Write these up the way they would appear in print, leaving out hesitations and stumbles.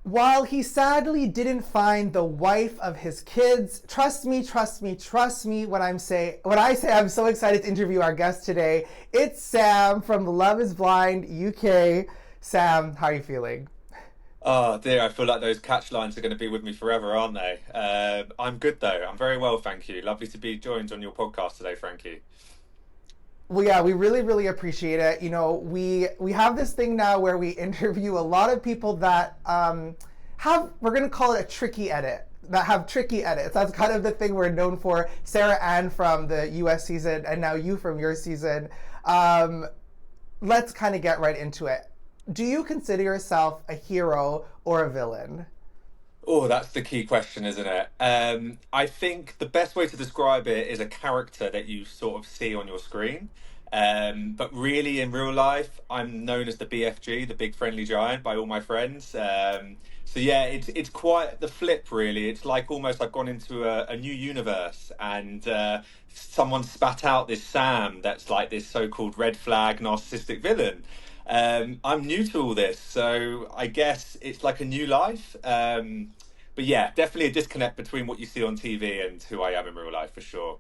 While he sadly didn't find the wife of his kids, trust me, trust me, trust me when I say I'm so excited to interview our guest today. It's Sam from Love is Blind UK. Sam, how are you feeling? Oh dear, I feel like those catch lines are going to be with me forever, aren't they? I'm good though. I'm very well, thank you. Lovely to be joined on your podcast today, Frankie. Well, yeah, we really, really appreciate it. We have this thing now where we interview a lot of people that have, we're gonna call it a tricky edit, that have tricky edits. That's kind of the thing we're known for. Sarah Ann from the US season, and now you from your season. Um, let's kind of get right into it. Do you consider yourself a hero or a villain? Oh, that's the key question, isn't it? I think the best way to describe it is a character that you sort of see on your screen. But really, in real life, I'm known as the BFG, the Big Friendly Giant, by all my friends. So yeah, it's quite the flip, really. It's like almost I've gone into a new universe, and someone spat out this Sam that's like this so-called red flag narcissistic villain. I'm new to all this, so I guess it's like a new life. But yeah, definitely a disconnect between what you see on TV and who I am in real life for sure.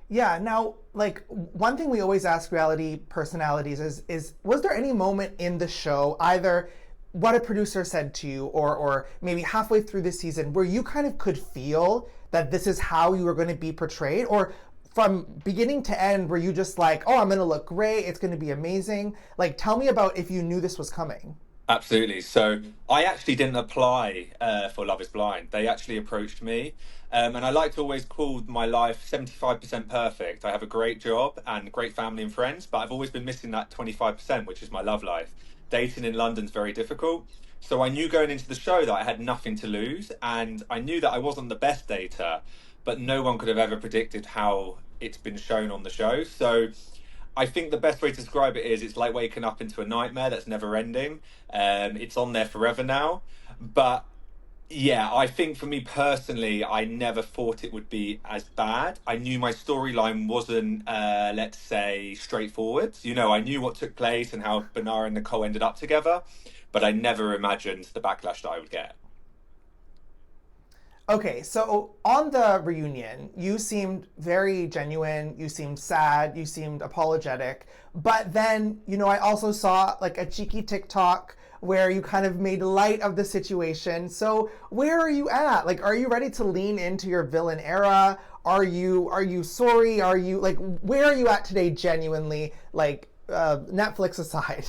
Yeah. Now, like one thing we always ask reality personalities is was there any moment in the show, either what a producer said to you, or maybe halfway through the season, where you kind of could feel that this is how you were going to be portrayed, or from beginning to end, were you just like, oh, I'm going to look great, it's going to be amazing? Like, tell me about if you knew this was coming. Absolutely. So I actually didn't apply for Love is Blind. They actually approached me. And I like to always call my life 75% perfect. I have a great job and great family and friends, but I've always been missing that 25%, which is my love life. Dating in London's very difficult. So I knew going into the show that I had nothing to lose, and I knew that I wasn't the best dater, but no one could have ever predicted how it's been shown on the show. So I think the best way to describe it is it's like waking up into a nightmare that's never ending. It's on there forever now. But yeah, I think for me personally, I never thought it would be as bad. I knew my storyline wasn't, let's say, straightforward. I knew what took place and how Benaiah and Nicole ended up together, but I never imagined the backlash that I would get. Okay, so on the reunion, you seemed very genuine, you seemed sad, you seemed apologetic. But then, I also saw like a cheeky TikTok where you kind of made light of the situation. So where are you at? Like, are you ready to lean into your villain era? Are you sorry? Are you like where are you at today genuinely? Like Netflix aside.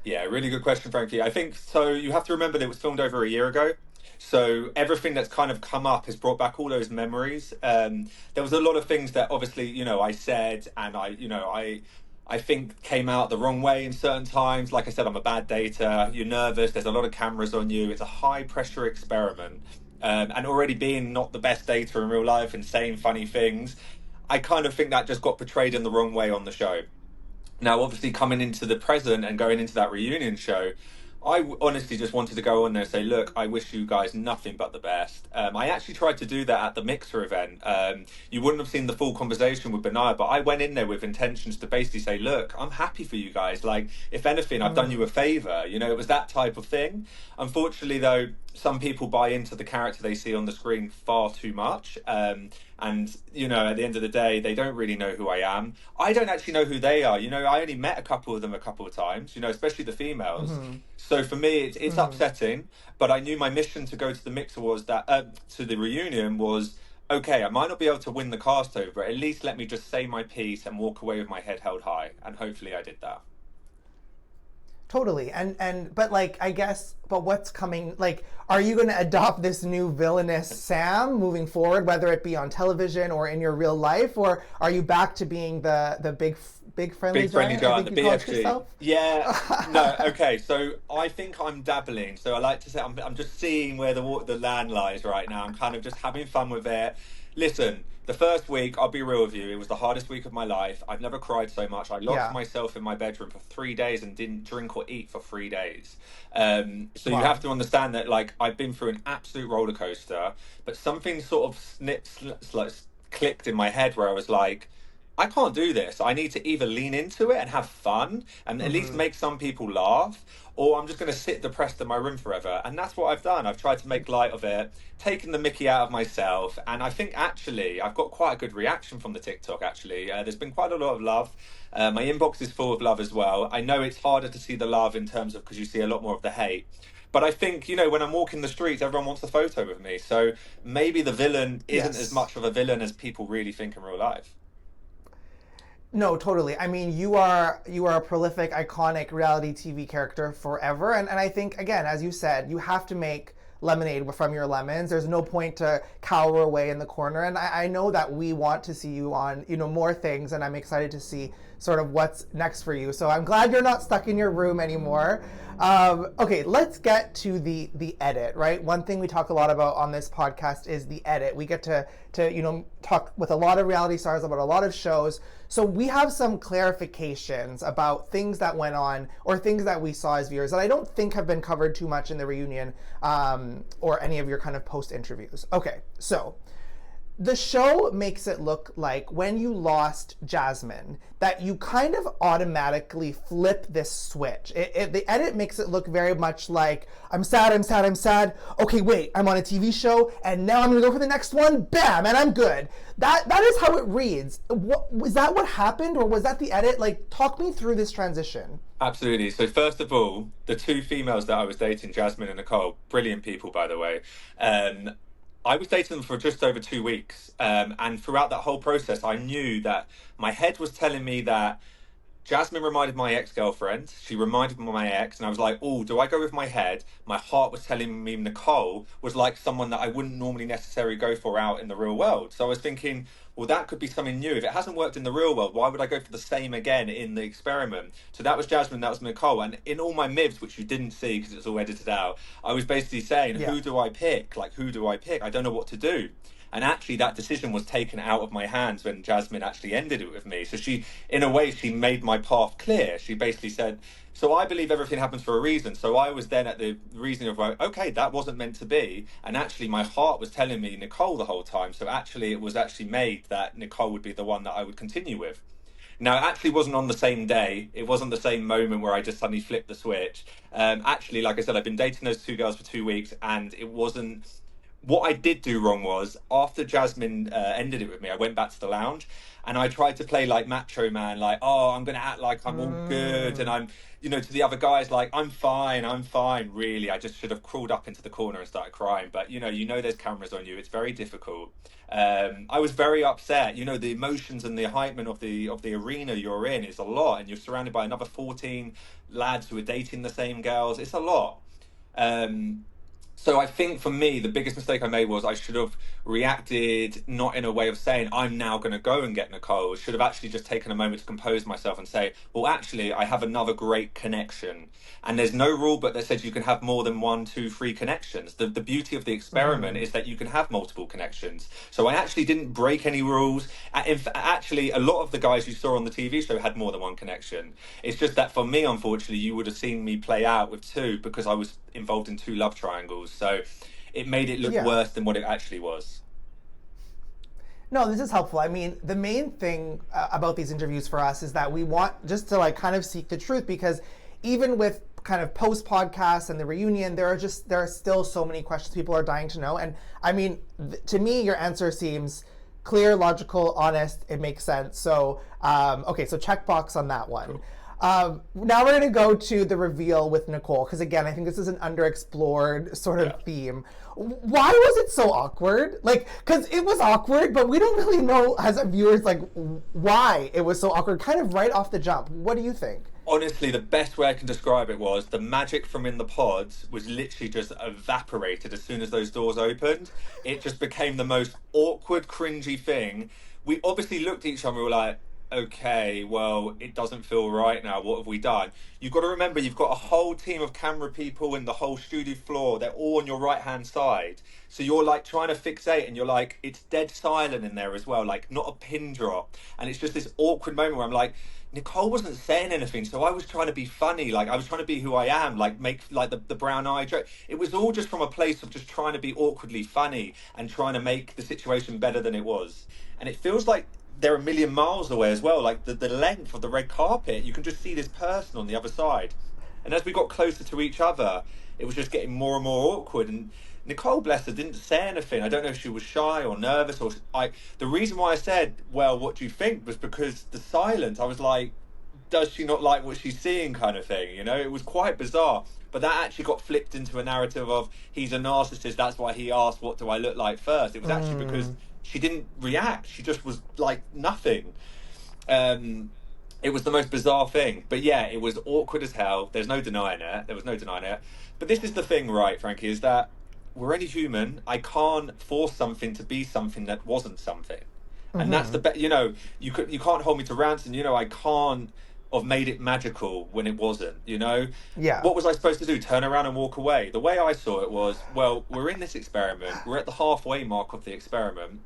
Yeah, really good question, Frankie. I think so. You have to remember that it was filmed over a year ago. So everything that's kind of come up has brought back all those memories. There was a lot of things that obviously, I said and I think came out the wrong way in certain times. Like I said, I'm a bad dater. You're nervous. There's a lot of cameras on you. It's a high pressure experiment. And already being not the best dater in real life and saying funny things, I kind of think that just got portrayed in the wrong way on the show. Now, obviously, coming into the present and going into that reunion show, honestly just wanted to go on there and say, look, I wish you guys nothing but the best. I actually tried to do that at the Mixer event. You wouldn't have seen the full conversation with Benaiah, but I went in there with intentions to basically say, look, I'm happy for you guys. Like, if anything, I've done you a favor. It was that type of thing. Unfortunately, though, some people buy into the character they see on the screen far too much. And at the end of the day, they don't really know who I am. I don't actually know who they are. I only met a couple of them a couple of times, especially the females. Mm-hmm. So for me, it's Mm-hmm. upsetting, but I knew my mission to go to the mixer was that, to the reunion was, okay, I might not be able to win the cast over, at least let me just say my piece and walk away with my head held high. And hopefully I did that. Totally. And but like I guess but what's coming, like, are you going to adopt this new villainous Sam moving forward, whether it be on television or in your real life, or are you back to being the big friendly Big friendly giant, I giant, think the you called BFG. yourself? Yeah, no, okay. So I think I'm dabbling. So I like to say I'm just seeing where the land lies right now. I'm kind of just having fun with it. Listen, the first week, I'll be real with you, it was the hardest week of my life. I've never cried so much. I locked Yeah. myself in my bedroom for 3 days and didn't drink or eat for 3 days. So you have Wow. to understand that, like, I've been through an absolute roller coaster, but something sort of clicked in my head where I was like, I can't do this. I need to either lean into it and have fun and at least Mm-hmm. make some people laugh, or I'm just going to sit depressed in my room forever. And that's what I've done. I've tried to make light of it, taken the mickey out of myself. And I think actually I've got quite a good reaction from the TikTok, actually. There's been quite a lot of love. My inbox is full of love as well. I know it's harder to see the love in terms of because you see a lot more of the hate. But I think, when I'm walking the streets, everyone wants a photo with me. So maybe the villain isn't as Yes. much of a villain as people really think in real life. No, totally. I mean, you are a prolific, iconic reality TV character forever, and I think again, as you said, you have to make lemonade from your lemons. There's no point to cower away in the corner, and I know that we want to see you on more things, and I'm excited to see sort of what's next for you. So I'm glad you're not stuck in your room anymore. Okay, let's get to the edit. Right, one thing we talk a lot about on this podcast is the edit. We get to talk with a lot of reality stars about a lot of shows. So we have some clarifications about things that went on or things that we saw as viewers that I don't think have been covered too much in the reunion or any of your kind of post interviews. Okay, so the show makes it look like when you lost Jasmine, that you kind of automatically flip this switch. The edit makes it look very much like, I'm sad, I'm sad, I'm sad. Okay, wait, I'm on a TV show, and now I'm gonna go for the next one. Bam, and I'm good. That is how it reads. Was that what happened, or was that the edit? Like, talk me through this transition. Absolutely. So first of all, the two females that I was dating, Jasmine and Nicole, brilliant people, by the way. Um, I was dating them for just over 2 weeks. And throughout that whole process, I knew that my head was telling me that Jasmine reminded my ex-girlfriend. She reminded me of my ex, and I was like, "Oh, do I go with my head?" My heart was telling me Nicole was like someone that I wouldn't normally necessarily go for out in the real world. So I was thinking, well, that could be something new. If it hasn't worked in the real world, why would I go for the same again in the experiment? So that was Jasmine, that was Nicole, and in all my mibs, which you didn't see because it's all edited out, I was basically saying, Yeah. "Who do I pick? Like, who do I pick? I don't know what to do." And actually, that decision was taken out of my hands when Jasmine actually ended it with me. So she, in a way, she made my path clear. She basically said, so I believe everything happens for a reason. So I was then at the reasoning of, like, okay, that wasn't meant to be. And actually, my heart was telling me Nicole the whole time. So actually, it was actually made that Nicole would be the one that I would continue with. Now, it actually wasn't on the same day. It wasn't the same moment where I just suddenly flipped the switch. Actually, like I said, I've been dating those two girls for 2 weeks, and it wasn't. What I did do wrong was after Jasmine ended it with me, I went back to the lounge and I tried to play like macho man, like, oh, I'm going to act like I'm all good. And I'm, to the other guys, like, I'm fine, I'm fine. Really, I just should have crawled up into the corner and started crying. But, there's cameras on you. It's very difficult. I was very upset. The emotions and the excitement of the arena you're in is a lot. And you're surrounded by another 14 lads who are dating the same girls. It's a lot. So I think for me, the biggest mistake I made was I should have reacted not in a way of saying, I'm now going to go and get Nicole. I should have actually just taken a moment to compose myself and say, well, actually, I have another great connection. And there's no rule book that says you can have more than 1, 2, 3 connections. The beauty of the experiment is that you can have multiple connections. So I actually didn't break any rules. Actually, a lot of the guys you saw on the TV show had more than one connection. It's just that for me, unfortunately, you would have seen me play out with 2 because I was involved in 2 love triangles. So it made it look Yeah. worse than what it actually was. No, this is helpful. I mean, the main thing about these interviews for us is that we want just to like kind of seek the truth, because even with kind of post podcasts and the reunion, there are still so many questions people are dying to know. And I mean, to me, your answer seems clear, logical, honest. It makes sense. So, okay, so checkbox on that one. Cool. Now we're going to go to the reveal with Nicole, because again, I think this is an underexplored sort of Yeah. theme. Why was it so awkward? Like, because it was awkward, but we don't really know as viewers, like, why it was so awkward, kind of right off the jump. What do you think? Honestly, the best way I can describe it was the magic from in the pods was literally just evaporated as soon as those doors opened. It just became the most awkward, cringy thing. We obviously looked at each other and we were like, okay, well, it doesn't feel right now. What have we done? You've got to remember, you've got a whole team of camera people in the whole studio floor. They're all on your right-hand side. So you're like trying to fixate and you're like, it's dead silent in there as well, like not a pin drop. And it's just this awkward moment where I'm like, Nicole wasn't saying anything, so I was trying to be funny, like I was trying to be who I am, like make like the brown eye joke. It was all just from a place of just trying to be awkwardly funny and trying to make the situation better than it was. And it feels like they're a million miles away as well. Like the length of the red carpet, you can just see this person on the other side. And as we got closer to each other, it was just getting more and more awkward. And Nicole, bless her, didn't say anything. I don't know if she was shy or nervous or the reason why I said, well, what do you think, was because the silence. I was like, does she not like what she's seeing, kind of thing, you know? It was quite bizarre. But that actually got flipped into a narrative of, he's a narcissist, that's why he asked, what do I look like first? It was actually because she didn't react. She just was like nothing. It was the most bizarre thing. But yeah, it was awkward as hell. There's no denying it. There was no denying it. But this is the thing, right, Frankie, is that we're only human. I can't force something to be something that wasn't something. And that's the you know, you can't hold me to ransom. You know, I can't have made it magical when it wasn't, you know? Yeah. What was I supposed to do? Turn around and walk away? The way I saw it was, well, we're in this experiment. We're at the halfway mark of the experiment.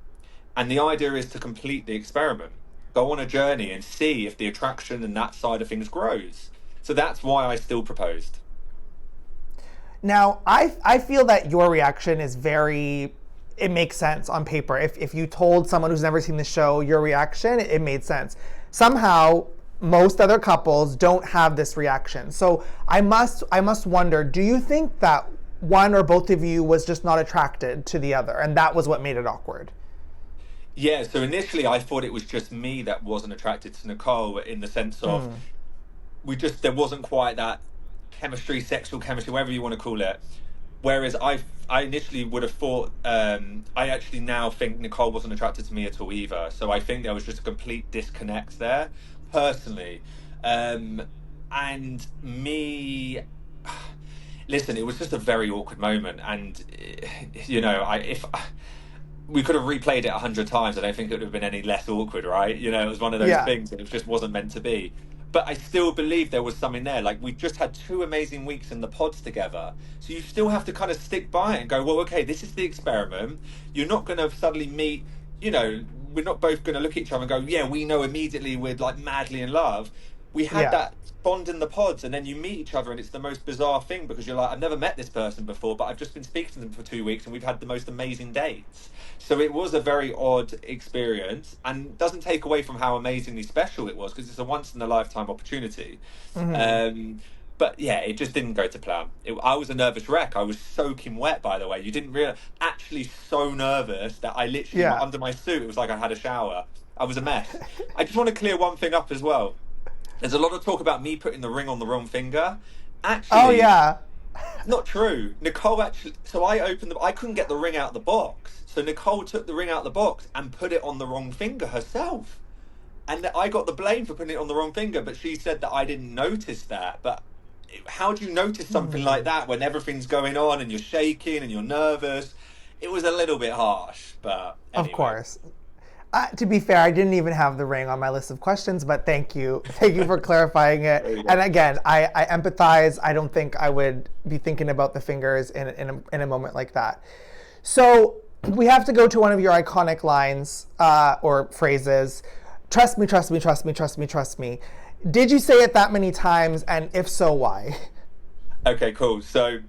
And the idea is to complete the experiment. Go on a journey and see if the attraction and that side of things grows. So that's why I still proposed. Now, I feel that your reaction is very, it makes sense on paper. If you told someone who's never seen the show your reaction, it made sense. Somehow, most other couples don't have this reaction. So I must wonder, do you think that one or both of you was just not attracted to the other, and that was what made it awkward? Yeah, so initially I thought it was just me that wasn't attracted to Nicole, in the sense of there wasn't quite that chemistry, sexual chemistry, whatever you want to call it. Whereas I initially would have thought, I actually now think Nicole wasn't attracted to me at all either. So I think there was just a complete disconnect there, personally. And me, listen, it was just a very awkward moment. And, you know, if we could have replayed it 100 times, I don't think it would have been any less awkward, right? You know, it was one of those things that it just wasn't meant to be. But I still believe there was something there. Like, we just had 2 amazing weeks in the pods together. So you still have to kind of stick by it and go, well, okay, this is the experiment. You're not going to suddenly meet, you know, we're not both going to look at each other and go, yeah, we know immediately we're like madly in love. We had that bond in the pods, and then you meet each other, and it's the most bizarre thing, because you're like, I've never met this person before, but I've just been speaking to them for 2 weeks and we've had the most amazing dates. So it was a very odd experience, and doesn't take away from how amazingly special it was, because it's a once in a lifetime opportunity. But yeah, it just didn't go to plan. I was a nervous wreck. I was soaking wet, by the way. You didn't realize, actually so nervous that I literally, under my suit, it was like I had a shower. I was a mess. I just want to clear one thing up as well. There's a lot of talk about me putting the ring on the wrong finger. Actually, not true. Nicole actually, so I couldn't get the ring out of the box. So Nicole took the ring out of the box and put it on the wrong finger herself. And I got the blame for putting it on the wrong finger, but she said that I didn't notice that. But how do you notice something like that when everything's going on and you're shaking and you're nervous? It was a little bit harsh, but anyway. Of course. To be fair, I didn't even have the ring on my list of questions, but thank you. Thank you for clarifying it. And again, I empathize. I don't think I would be thinking about the fingers in a moment like that. So we have to go to one of your iconic lines or phrases. Trust me, trust me, trust me, trust me, trust me. Did you say it that many times? And if so, why? Okay, cool. So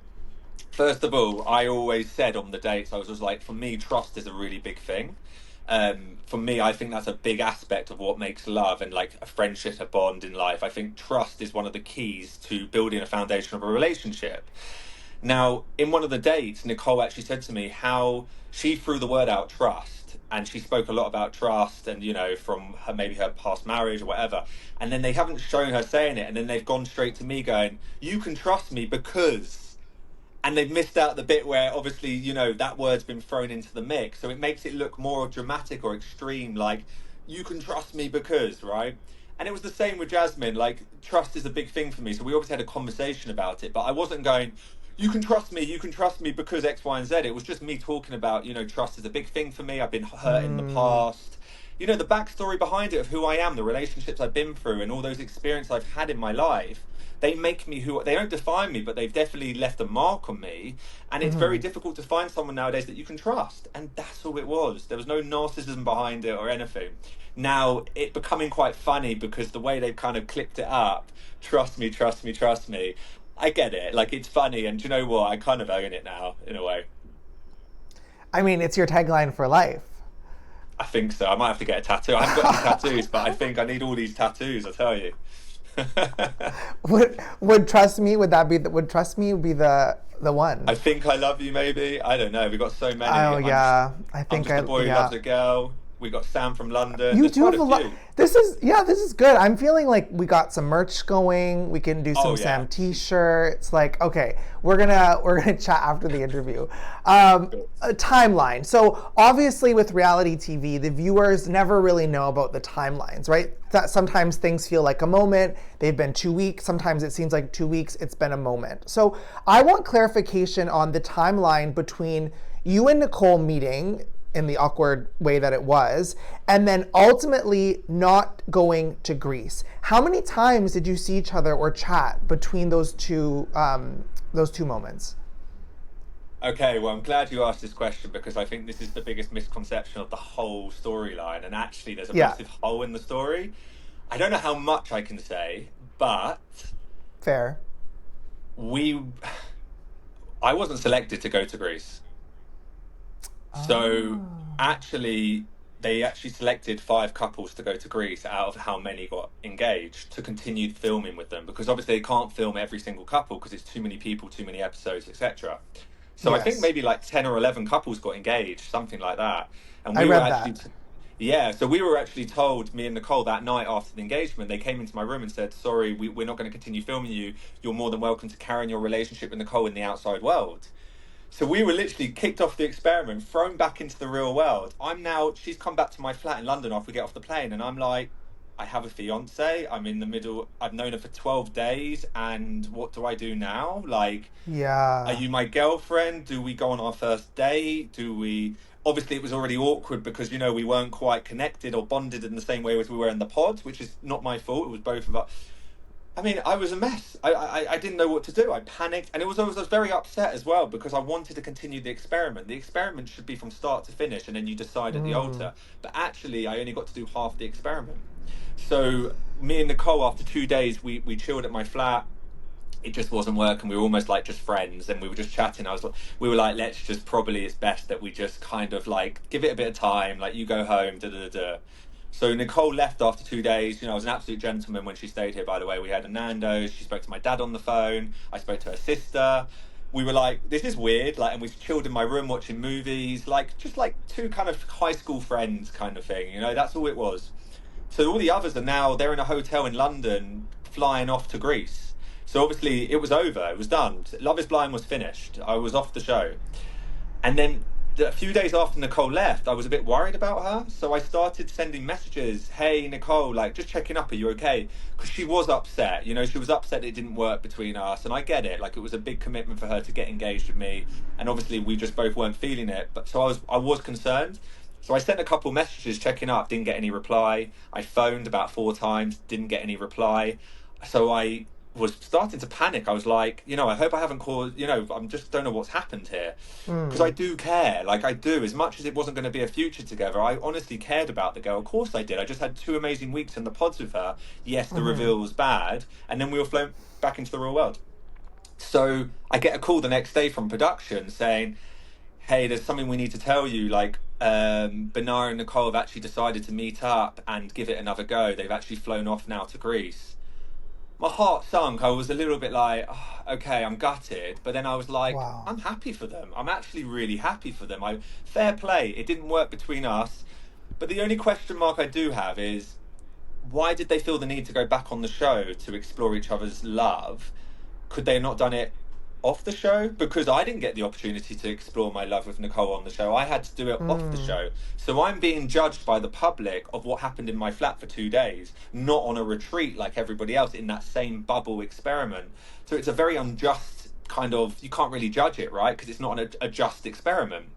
first of all, I always said on the dates, I was just like, for me, trust is a really big thing. For me, I think that's a big aspect of what makes love and like a friendship, a bond in life. I think trust is one of the keys to building a foundation of a relationship. Now, in one of the dates, Nicole actually said to me how she threw the word out, trust, and she spoke a lot about trust and, you know, from her, maybe her past marriage or whatever. And then they haven't shown her saying it. And then they've gone straight to me going, you can trust me because... And they've missed out the bit where, obviously, you know, that word's been thrown into the mix. So it makes it look more dramatic or extreme, like, you can trust me because, right? And it was the same with Jasmine. Like, trust is a big thing for me. So we obviously had a conversation about it. But I wasn't going, you can trust me because X, Y, and Z. It was just me talking about, you know, trust is a big thing for me. I've been hurt in the past. You know, the backstory behind it of who I am, the relationships I've been through, and all those experiences I've had in my life. They make me who, they don't define me, but they've definitely left a mark on me. And it's very difficult to find someone nowadays that you can trust. And that's all it was. There was no narcissism behind it or anything. Now, it becoming quite funny because the way they've kind of clipped it up, trust me, trust me, trust me. I get it. Like, it's funny. And do you know what? I kind of own it now, in a way. I mean, it's your tagline for life. I think so. I might have to get a tattoo. I haven't got any tattoos, but I think I need all these tattoos, I tell you. Would trust me? Would that be would trust me be the I one? think I love you, maybe. I don't know. We've got so many. Oh yeah, I I'm think just a boy who yeah. loves a girl. We got Sam from London. You There's do quite have a a lot. few. This is good. I'm feeling like we got some merch going. We can do Oh some yeah. Sam t-shirts. Like, okay, we're gonna chat after the interview. Cool. A timeline. So obviously with reality TV, the viewers never really know about the timelines, right? That sometimes things feel like a moment. They've been 2 weeks. Sometimes it seems like 2 weeks. It's been a moment. So I want clarification on the timeline between you and Nicole meeting in the awkward way that it was, and then ultimately not going to Greece. How many times did you see each other or chat between those two moments? Okay, well, I'm glad you asked this question because I think this is the biggest misconception of the whole storyline. And actually, there's a Yeah, massive hole in the story. I don't know how much I can say, but fair. we, I wasn't selected to go to Greece. So Oh, actually, they actually selected 5 couples to go to Greece out of how many got engaged to continue filming with them because obviously they can't film every single couple because it's too many people, too many episodes, etc. So I think yes. maybe like 10 or 11 couples got engaged, something like that. And I we were read actually, that. yeah, so we were actually told, me and Nicole, that night after the engagement, they came into my room and said, sorry, we're not going to continue filming you. You're more than welcome to carry on your relationship with Nicole in the outside world. So we were literally kicked off the experiment, thrown back into the real world. She's come back to my flat in London after we get off the plane, and I'm like, I have a fiance. I'm in the middle. I've known her for 12 days, and what do I do now? Like, are Yeah. you my girlfriend? Do we go on our first date? Do we? Obviously, it was already awkward because, we weren't quite connected or bonded in the same way as we were in the pods, which is not my fault. It was both of us. I mean, I was a mess. I didn't know what to do. I panicked, and I was very upset as well because I wanted to continue the experiment. The experiment should be from start to finish, and then you decide at the Mm. altar. But actually, I only got to do half the experiment. So me and Nicole, after 2 days, we chilled at my flat. It just wasn't working. We were almost like just friends, and we were just chatting. We were like, let's just probably it's best that we just kind of like give it a bit of time. Like you go home, da da da. Da. So Nicole left after 2 days. I was an absolute gentleman when she stayed here, by the way. We had a Nando's. She spoke to my dad on the phone. I spoke to her sister. We were like, this is weird. Like, and we chilled in my room watching movies, like just like two kind of high school friends kind of thing. That's all it was. So all the others are now, they're in a hotel in London flying off to Greece. So obviously it was over. It was done. Love is Blind was finished. I was off the show. And then a few days after Nicole left, I was a bit worried about her. So I started sending messages. Hey, Nicole, like just checking up. Are you okay? Because she was upset. She was upset it didn't work between us. And I get it. Like it was a big commitment for her to get engaged with me. And obviously we just both weren't feeling it. But so I was concerned. So I sent a couple messages checking up, didn't get any reply. I phoned about 4 times, didn't get any reply. So I was starting to panic. I was like, I hope I haven't caused, I'm just don't know what's happened here. Because I Mm. do care, like I do, as much as it wasn't going to be a future together. I honestly cared about the girl. Of course I did. I just had 2 amazing weeks in the pods with her. Yes, the Hmm. reveal was bad. And then we were flown back into the real world. So I get a call the next day from production saying, hey, there's something we need to tell you. Like, Benaiah and Nicole have actually decided to meet up and give it another go. They've actually flown off now to Greece. My heart sunk. I was a little bit like, oh, okay, I'm gutted. But then I was like, Wow. I'm happy for them. I'm actually really happy for them. Fair play. It didn't work between us. But the only question mark I do have is why did they feel the need to go back on the show to explore each other's love? Could they have not done it off the show? Because I didn't get the opportunity to explore my love with Nicole on the show. I had to do it off the Mm. show. So I'm being judged by the public of what happened in my flat for 2 days, not on a retreat like everybody else in that same bubble experiment. So it's a very unjust kind of, you can't really judge it, right? Because it's not a just experiment.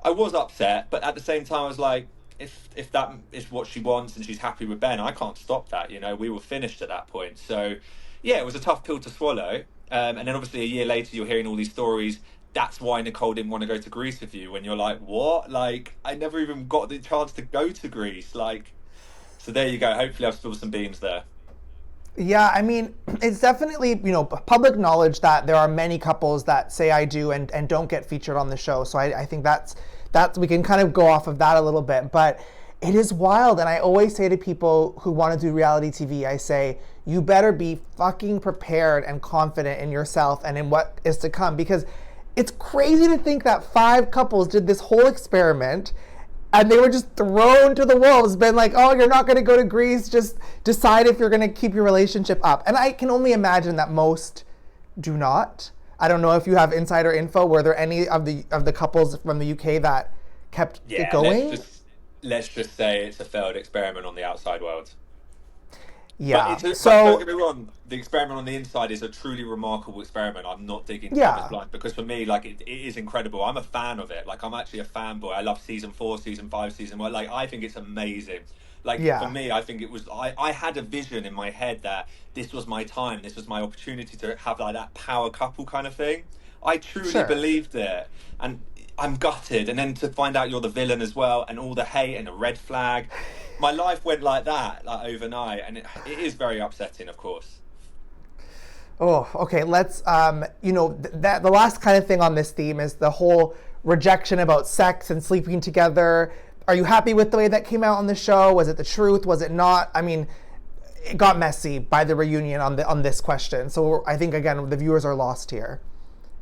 I was upset, but at the same time, I was like, if that is what she wants and she's happy with Ben, I can't stop that. We were finished at that point. So, yeah, it was a tough pill to swallow. And then obviously a year later, you're hearing all these stories. That's why Nicole didn't want to go to Greece with you. When you're like, what? Like, I never even got the chance to go to Greece. Like, so there you go. Hopefully, I've spilled some beans there. Yeah, I mean, it's definitely, public knowledge that there are many couples that say I do and don't get featured on the show. So I think we can kind of go off of that a little bit. But it is wild. And I always say to people who want to do reality TV, I say, you better be fucking prepared and confident in yourself and in what is to come. Because it's crazy to think that 5 couples did this whole experiment and they were just thrown to the wolves, been like, oh, you're not going to go to Greece, just decide if you're going to keep your relationship up. And I can only imagine that most do not. I don't know if you have insider info. Were there any of the couples from the UK that kept it going? Let's just say it's a failed experiment on the outside world. Yeah. But So don't get me wrong, the experiment on the inside is a truly remarkable experiment. I'm not digging yeah, blind because for me, like it is incredible. I'm a fan of it. Like I'm actually a fanboy. I love season 4, season 5, season 1. Like I think it's amazing. Like for yeah, me, I think it was. I had a vision in my head that this was my time. This was my opportunity to have like that power couple kind of thing. I truly sure. believed it, and I'm gutted. And then to find out you're the villain as well, and all the hate and the red flag, my life went like that, like overnight, and it is very upsetting, of course. Oh, okay. Let's, that the last kind of thing on this theme is the whole rejection about sex and sleeping together. Are you happy with the way that came out on the show? Was it the truth? Was it not? I mean, it got messy by the reunion on this question. So I think again the viewers are lost here.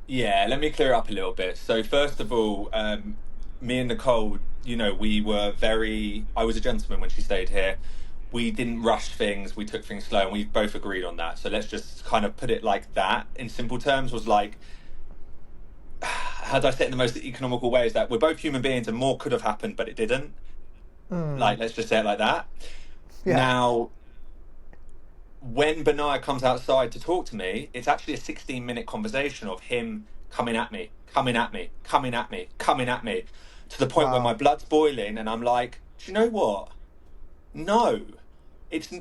Yeah, let me clear it up a little bit. So first of all, me and Nicole, we were I was a gentleman when she stayed here. We didn't rush things, we took things slow, and we both agreed on that. So let's just kind of put it like that. In simple terms, was like, how do I say it in the most economical way, is that we're both human beings and more could have happened, but it didn't. Like, let's just say it like that. Yeah. Now, when Benaiah comes outside to talk to me, it's actually a 16-minute conversation of him coming at me, coming at me, coming at me, coming at me, to the point where my Wow. blood's boiling, and I'm like, do you know what? No. It's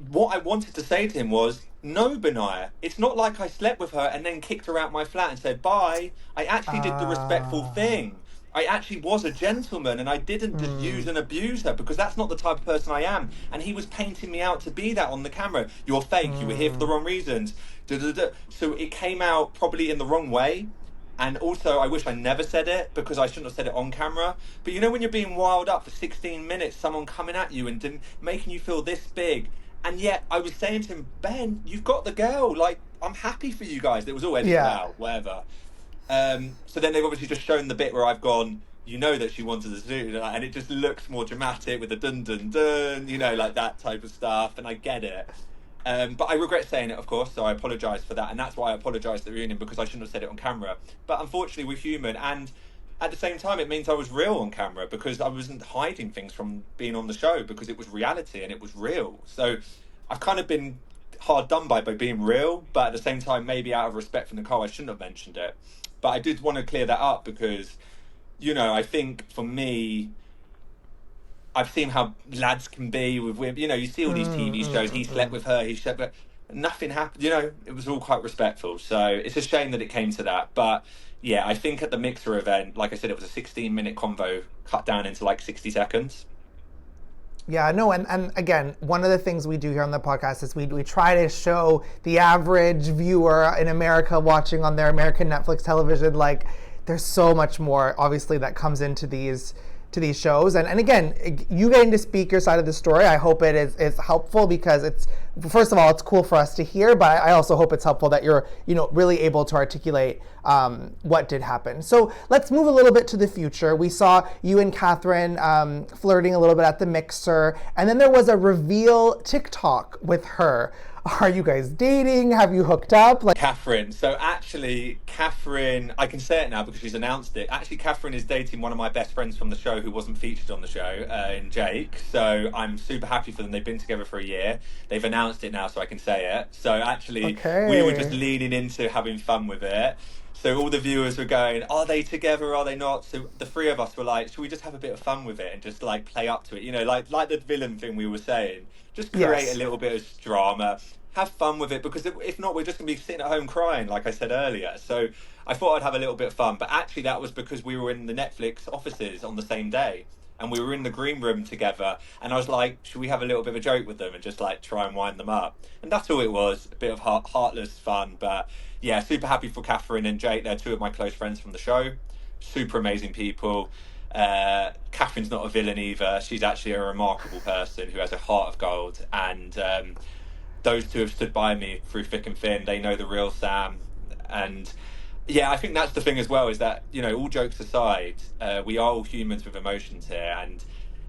what I wanted to say to him was, no, Benaiah, it's not like I slept with her and then kicked her out my flat and said bye. I actually did the respectful thing. I actually was a gentleman and I didn't just use and abuse her, because that's not the type of person I am. And he was painting me out to be that on the camera. You're fake. You were here for the wrong reasons. Da, da, da. So it came out probably in the wrong way. And also, I wish I never said it, because I shouldn't have said it on camera. But when you're being wild up for 16 minutes, someone coming at you and making you feel this big. And yet I was saying to him, Ben, you've got the girl. Like, I'm happy for you guys. It was all edited Yeah. out, whatever. So then they've obviously just shown the bit where I've gone, that she wanted to do, and it just looks more dramatic with the dun dun dun, like that type of stuff, and I get it. But I regret saying it, of course, so I apologise for that, and that's why I apologised at the reunion, because I shouldn't have said it on camera. But unfortunately, we're human, and at the same time, it means I was real on camera, because I wasn't hiding things from being on the show, because it was reality and it was real. So I've kind of been hard done by being real, but at the same time, maybe out of respect for Nicole, I shouldn't have mentioned it. But I did want to clear that up, because, I think for me, I've seen how lads can be with women. You see all these TV shows. He slept with her. He slept with. Nothing happened. It was all quite respectful. So it's a shame that it came to that. But yeah, I think at the Mixer event, like I said, it was a 16-minute convo cut down into like 60 seconds. Yeah, no, and again, one of the things we do here on the podcast is we try to show the average viewer in America watching on their American Netflix television, like, there's so much more, obviously, that comes into these shows. And again, you getting to speak your side of the story, I hope it is helpful, because it's, first of all, it's cool for us to hear, but I also hope it's helpful that you're, really able to articulate what did happen. So let's move a little bit to the future. We saw you and Catherine flirting a little bit at the Mixer, and then there was a reveal TikTok with her. Are you guys dating? Have you hooked up? Like, Catherine. So actually, Catherine, I can say it now because she's announced it. Actually, Catherine is dating one of my best friends from the show who wasn't featured on the show, in Jake. So I'm super happy for them. They've been together for a year. They've announced it now, so I can say it. So actually, we were just leaning into having fun with it. So all the viewers were going, are they together? Are they not? So the three of us were like, should we just have a bit of fun with it and just like play up to it? Like the villain thing we were saying. Just create a little bit of drama, have fun with it, because if not, we're just going to be sitting at home crying, like I said earlier. So I thought I'd have a little bit of fun. But actually, that was because we were in the Netflix offices on the same day. And we were in the green room together. And I was like, should we have a little bit of a joke with them and just like try and wind them up? And that's all it was. A bit of heartless fun. But yeah, super happy for Catherine and Jake. They're two of my close friends from the show. Super amazing people. Catherine's not a villain either. She's actually a remarkable person who has a heart of gold. And those two have stood by me through thick and thin. They know the real Sam. And yeah, I think that's the thing as well, is that, you know, all jokes aside, we are all humans with emotions here. And,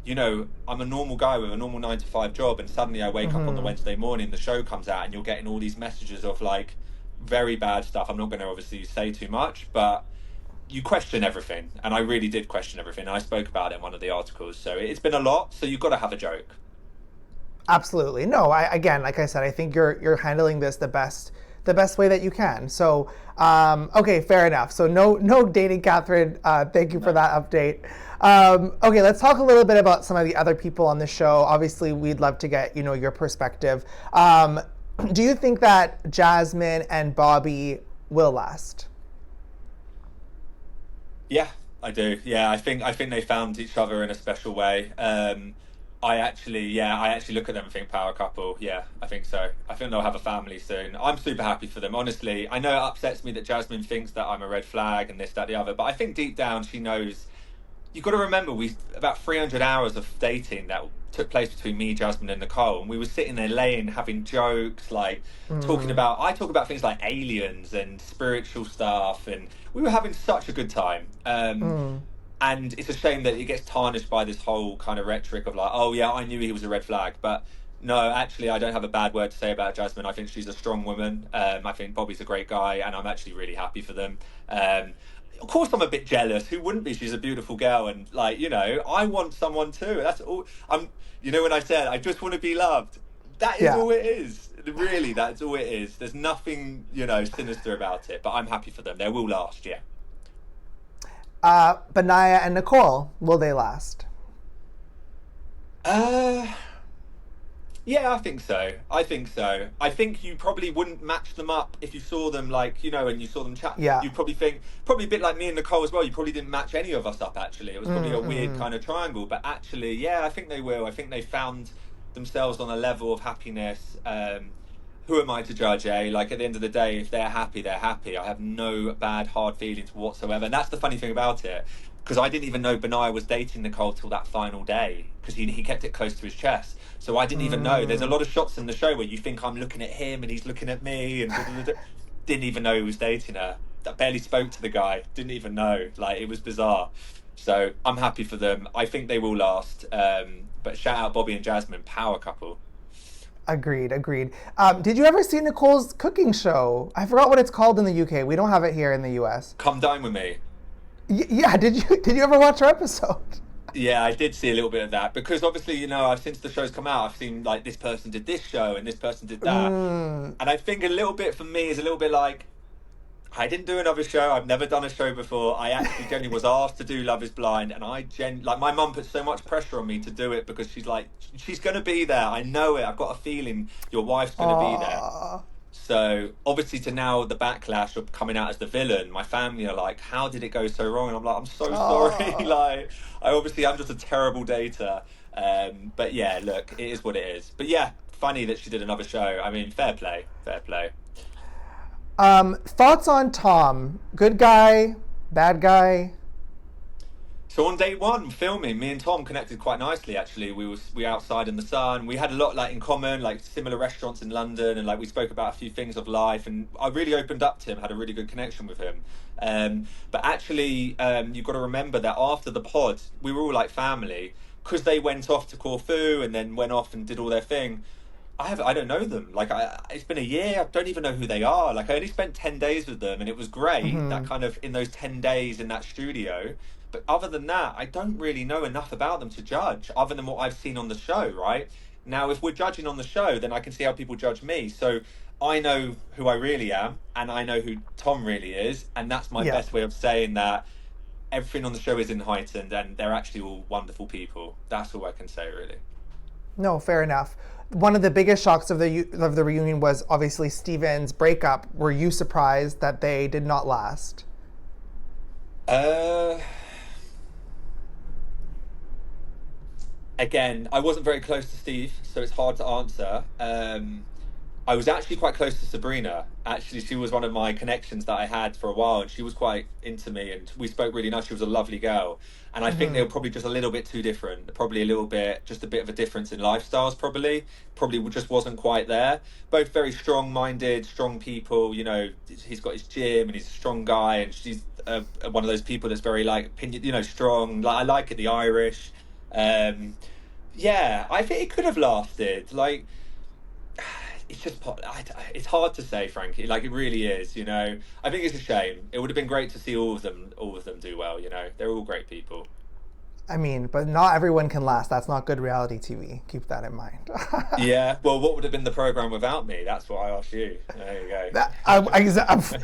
you know, I'm a normal guy with a normal 9 to 5 job. And suddenly I wake up on the Wednesday morning, the show comes out, and you're getting all these messages of like very bad stuff. I'm not going to obviously say too much, but you question everything. And I really did question everything. I spoke about it in one of the articles. So it's been a lot. So you've got to have a joke. Absolutely. No, again, like I said, I think you're handling this the best way that you can. So, okay, fair enough. So no dating, Catherine. Thank you for that update. Okay, let's talk a little bit about some of the other people on the show. Obviously, we'd love to get, you know, your perspective. Do you think that Jasmine and Bobby will last? Yeah, I do. Yeah, I think they found each other in a special way. I actually look at them and think power couple. Yeah, I think so. I think they'll have a family soon. I'm super happy for them. Honestly, I know it upsets me that Jasmine thinks that I'm a red flag and this, that, the other, but I think deep down she knows. You've got to remember, we about 300 hours of dating that took place between me, Jasmine, and Nicole, and we were sitting there laying, having jokes, like talking about. I talk about things like aliens and spiritual stuff, and we were having such a good time. And it's a shame that it gets tarnished by this whole kind of rhetoric of like, oh yeah, I knew he was a red flag, but no, actually, I don't have a bad word to say about Jasmine. I think she's a strong woman. I think Bobby's a great guy, and I'm actually really happy for them. Of course, I'm a bit jealous. Who wouldn't be? She's a beautiful girl, and like, you know, I want someone too. That's all. You know, when I said I just want to be loved, that is Yeah. all it is. Really, that's all it is. There's nothing, you know, sinister about it. But I'm happy for them. They will last. Yeah. Benaiah and Nicole, will they last? Uh, Yeah, I think so. I think so. I think you probably wouldn't match them up if you saw them, like, you know, and you saw them chat. Yeah. You'd probably think, probably a bit like me and Nicole as well. You probably didn't match any of us up, actually. It was probably a weird kind of triangle. But actually, yeah, I think they will. I think they found themselves on a level of happiness. Who am I to judge, eh? Like, at the end of the day, if they're happy, they're happy. I have no bad, hard feelings whatsoever. And that's the funny thing about it. Because I didn't even know Benaiah was dating Nicole till that final day. Because he kept it close to his chest. So I didn't even know. There's a lot of shots in the show where you think I'm looking at him and he's looking at me, and didn't even know he was dating her. I barely spoke to the guy. Didn't even know. Like, it was bizarre. So I'm happy for them. I think they will last. But shout out Bobby and Jasmine, power couple. Agreed, agreed. Did you ever see Nicole's cooking show? I forgot what it's called in the UK. We don't have it here in the US. Come dine with me. Yeah, did you ever watch her episode? Yeah, I did see a little bit of that because obviously, you know, since the show's come out, I've seen like this person did this show and this person did that. And I think a little bit for me is a little bit like, I didn't do another show. I've never done a show before. I actually genuinely was asked to do Love is Blind, and like my mum put so much pressure on me to do it because she's like, she's going to be there. I know it. I've got a feeling your wife's going to be there. So obviously to now the backlash of coming out as the villain, my family are like, how did it go so wrong? And I'm like, I'm so sorry. Like, I'm just a terrible dater. But yeah, look, it is what it is. But yeah, funny that she did another show. I mean, fair play, fair play. Thoughts on Tom? Good guy, bad guy? So on day one, filming, me and Tom connected quite nicely. Actually, we were outside in the sun. We had a lot like in common, like similar restaurants in London, and like we spoke about a few things of life. And I really opened up to him, had a really good connection with him. But actually, you've got to remember that after the pod, we were all like family because they went off to Corfu and then went off and did all their thing. I don't know them. Like it's been a year. I don't even know who they are. Like I only spent 10 days with them, and it was great. That kind of in those 10 days in that studio. But other than that, I don't really know enough about them to judge, other than what I've seen on the show, right? Now, if we're judging on the show, then I can see how people judge me. So I know who I really am, and I know who Tom really is, and that's my best way of saying that everything on the show is heightened, and they're actually all wonderful people. That's all I can say, really. No, fair enough. One of the biggest shocks of the reunion was obviously Steven's breakup. Were you surprised that they did not last? Again, I wasn't very close to Steve, so it's hard to answer. I was actually quite close to Sabrina. Actually, she was one of my connections that I had for a while, and she was quite into me, and we spoke really nice. She was a lovely girl, and I think they were probably just a little bit too different. Probably a little bit, just a bit of a difference in lifestyles. Probably just wasn't quite there. Both very strong-minded, strong people. You know, he's got his gym, and he's a strong guy, and she's one of those people that's very like opinion, you know, strong. Like I like it, the Irish. Yeah, I think it could have lasted. Like it's just it's hard to say, Frankie. Like it really is. You know, I think it's a shame. It would have been great to see all of them do well. You know, they're all great people. I mean, but not everyone can last. That's not good reality TV. Keep that in mind. Yeah. Well, what would have been the program without me? That's what I asked you. There you go.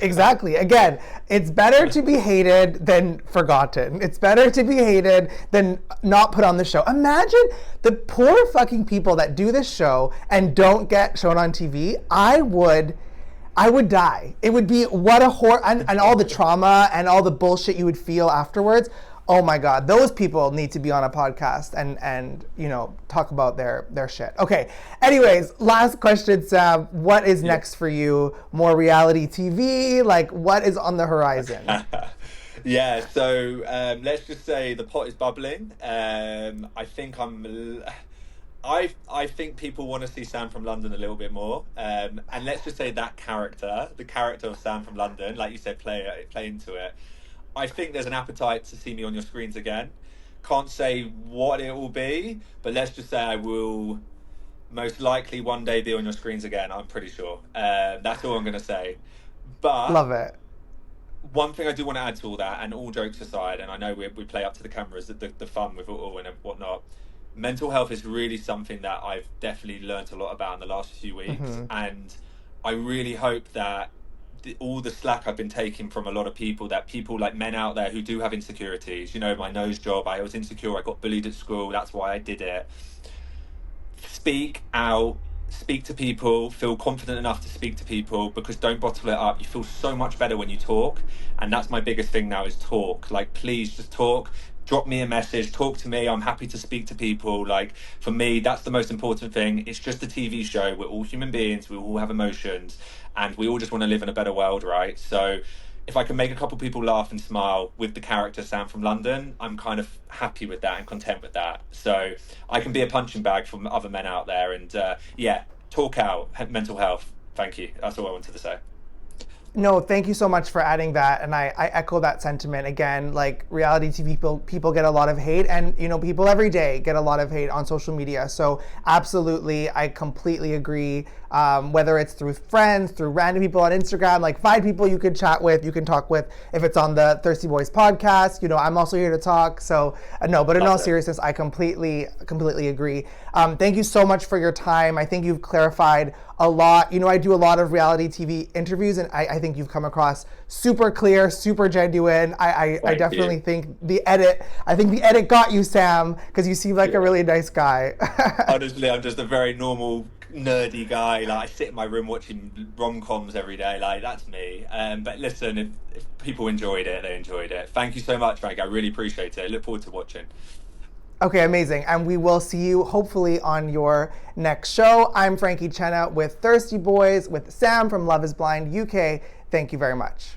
Exactly. Again, it's better to be hated than forgotten. It's better to be hated than not put on the show. Imagine the poor fucking people that do this show and don't get shown on TV. I would die. It would be what a horror, and all the trauma and all the bullshit you would feel afterwards. Oh my God, those people need to be on a podcast and you know, talk about their shit. Okay, anyways, last question, Sam. What is next for you? More reality TV? Like, what is on the horizon? Yeah, so let's just say the pot is bubbling. I think I think people want to see Sam from London a little bit more. And let's just say that the character of Sam from London, like you said, play into it. I think there's an appetite to see me on your screens again. Can't say what it will be, but let's just say I will most likely one day be on your screens again. I'm pretty sure. That's all I'm going to say. But love it. One thing I do want to add to all that, and all jokes aside, and I know we play up to the cameras, the fun with it all and whatnot. Mental health is really something that I've definitely learned a lot about in the last few weeks, and I really hope that all the slack I've been taking from a lot of people, that people like men out there who do have insecurities, you know, my nose job, I was insecure, I got bullied at school, that's why I did it. Speak out, speak to people, feel confident enough to speak to people, because don't bottle it up. You feel so much better when you talk, and that's my biggest thing now, is talk. Like, please just talk. Drop me a message, talk to me. I'm happy to speak to people. Like, for me, that's the most important thing. It's just a TV show. We're all human beings. We all have emotions, and we all just want to live in a better world, right? So if I can make a couple people laugh and smile with the character Sam from London, I'm kind of happy with that and content with that. So I can be a punching bag for other men out there. And yeah, talk out, mental health. Thank you. That's all I wanted to say. No, thank you so much for adding that, and I echo that sentiment. Again, like, reality TV people get a lot of hate, and you know, people every day get a lot of hate on social media. So absolutely, I completely agree. Whether it's through friends, through random people on Instagram, like, find people you can chat with, you can talk with. If it's on the Thirsty Boys podcast, you know, I'm also here to talk. So no, but in all seriousness, I completely agree. Thank you so much for your time. I think you've clarified a lot. You know, I do a lot of reality TV interviews, and I think you've come across super clear, super genuine. I definitely think the edit got you, Sam, because you seem like a really nice guy. Honestly, I'm just a very normal, nerdy guy. Like, I sit in my room watching rom-coms every day. Like, that's me. But listen, if people enjoyed it, they enjoyed it. Thank you so much, Frank. I really appreciate it. I look forward to watching. Okay, amazing. And we will see you hopefully on your next show. I'm Frankie Chenna with Thirsty Boys with Sam from Love is Blind UK. Thank you very much.